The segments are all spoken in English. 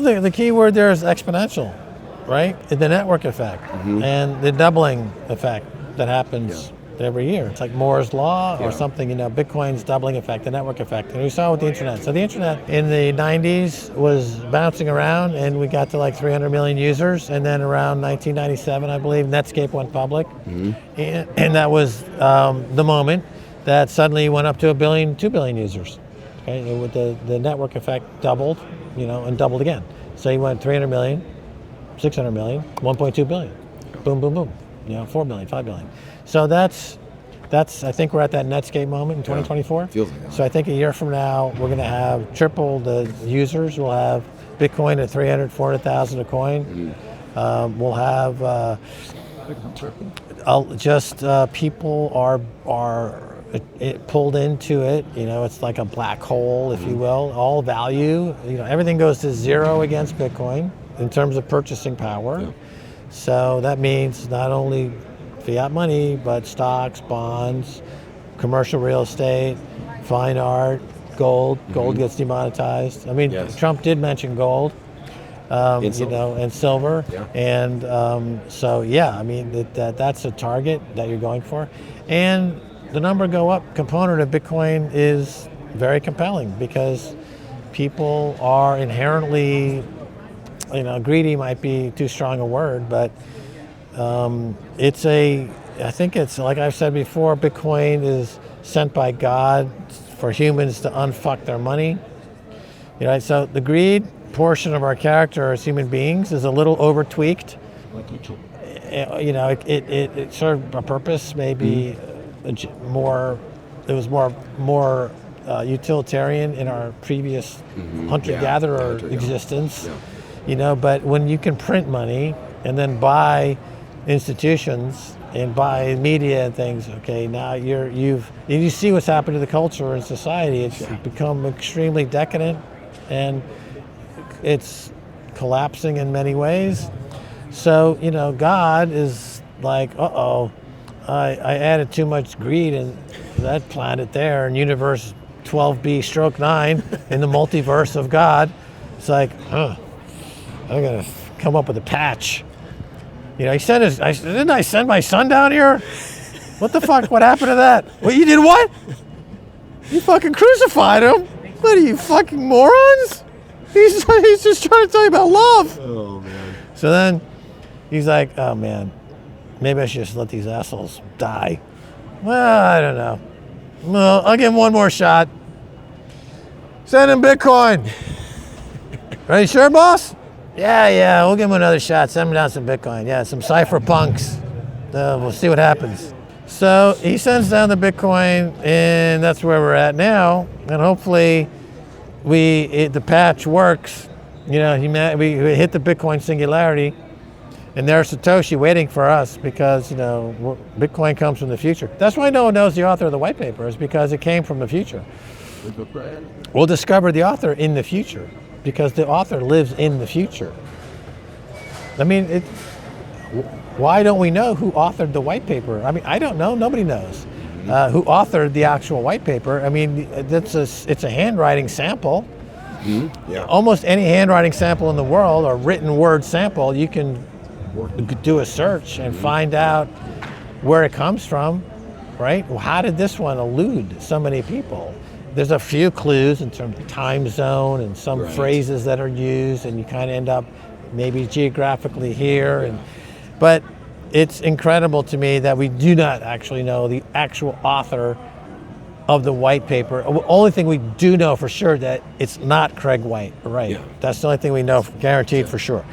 Well, the key word there is exponential, right? The network effect and the doubling effect that happens every year. It's like Moore's law or something, Bitcoin's doubling effect, the network effect. And we saw with the internet. So the internet in the 90s was bouncing around and we got to like 300 million users. And then around 1997, I believe, Netscape went public. And that was the moment that suddenly went up to 2 billion users. Okay, and with the network effect doubled, and doubled again. So you went 300 million, 600 million, 1.2 billion. Boom, boom, boom. 4 billion, 5 billion. So that's I think we're at that Netscape moment in 2024. Feels like that. So I think a year from now, we're going to have triple the users. We'll have Bitcoin at 300, 400,000 a coin. We'll have people are pulled into it. It's like a black hole, if you will. All value, everything goes to zero against Bitcoin in terms of purchasing power. Yeah. So that means not only fiat money, but stocks, bonds, commercial real estate, fine art, gold. Gold gets demonetized. I mean, Trump did mention gold, and silver. Yeah. And that's a target that you're going for. And the number go up component of Bitcoin is very compelling because people are inherently, greedy might be too strong a word, but I think it's like I've said before, Bitcoin is sent by God for humans to unfuck their money. So the greed portion of our character as human beings is a little over tweaked. It served a purpose, maybe more utilitarian in our previous hunter-gatherer existence. But when you can print money and then buy institutions and buy media and things, okay, now you see what's happened to the culture and society. It's become extremely decadent and it's collapsing in many ways. So, God is like, I added too much greed in that planet there in universe 12B/9 in the multiverse of God. It's like, I gotta come up with a patch. He said, didn't I send my son down here? What the fuck? What happened to that? Well, you did what? You fucking crucified him? What are you, fucking morons? He's just trying to tell you about love. Oh, man. So then he's like, oh, man, maybe I should just let these assholes die. Well, I don't know. Well, I'll give him one more shot. Send him Bitcoin. Are you sure, boss? Yeah, we'll give him another shot. Send him down some Bitcoin. Yeah, some cypherpunks. We'll see what happens. So he sends down the Bitcoin, and that's where we're at now. And hopefully, the patch works. We hit the Bitcoin singularity, and there's Satoshi waiting for us because Bitcoin comes from the future. That's why no one knows the author of the white paper, is because it came from the future. We'll discover the author in the future, because the author lives in the future. I mean, why don't we know who authored the white paper? I mean, I don't know. Nobody knows who authored the actual white paper. I mean, it's a handwriting sample. Almost any handwriting sample in the world, or written word sample, you can do a search and find out where it comes from, right? Well, how did this one elude so many people? There's a few clues in terms of time zone and some phrases that are used, and you kind of end up maybe geographically here. But it's incredible to me that we do not actually know the actual author of the white paper. The only thing we do know for sure that it's not Craig White, right? Yeah. That's the only thing we know guaranteed for sure.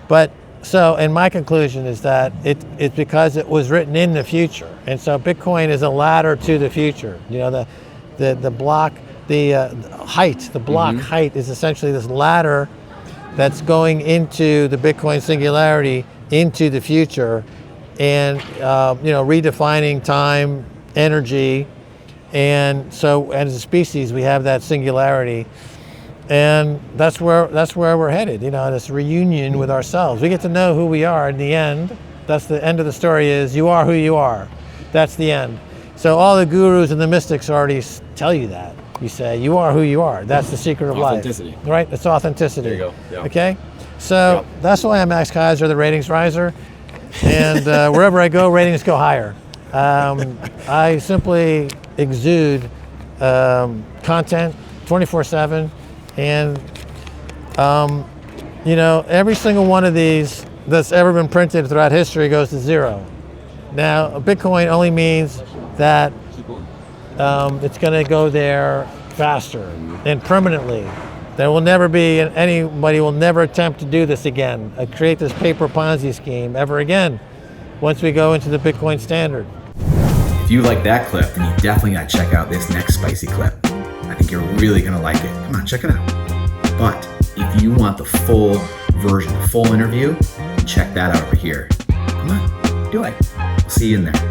But and my conclusion is that it's because it was written in the future. And so Bitcoin is a ladder to the future. The block, the block height is essentially this ladder that's going into the Bitcoin singularity, into the future, and redefining time, energy, and so as a species we have that singularity, and that's where we're headed. This reunion with ourselves. We get to know who we are in the end. That's the end of the story. Is you are who you are. That's the end. So all the gurus and the mystics already tell you that. You say, you are who you are. That's the secret of life. Authenticity. Right? It's authenticity. There you go. Yeah. Okay? So that's why I'm Max Kaiser, the ratings riser. And wherever I go, ratings go higher. I simply exude content 24/7. And, you know, every single one of these that's ever been printed throughout history goes to zero. Now, Bitcoin only means that it's going to go there faster and permanently. There will never be, anybody will never attempt to do this again, create this paper Ponzi scheme ever again once we go into the Bitcoin standard. If you like that clip, then you definitely got to check out this next spicy clip. I think you're really going to like it. Come on, check it out. But if you want the full version, the full interview, check that out over here. Come on, do it. I'll see you in there.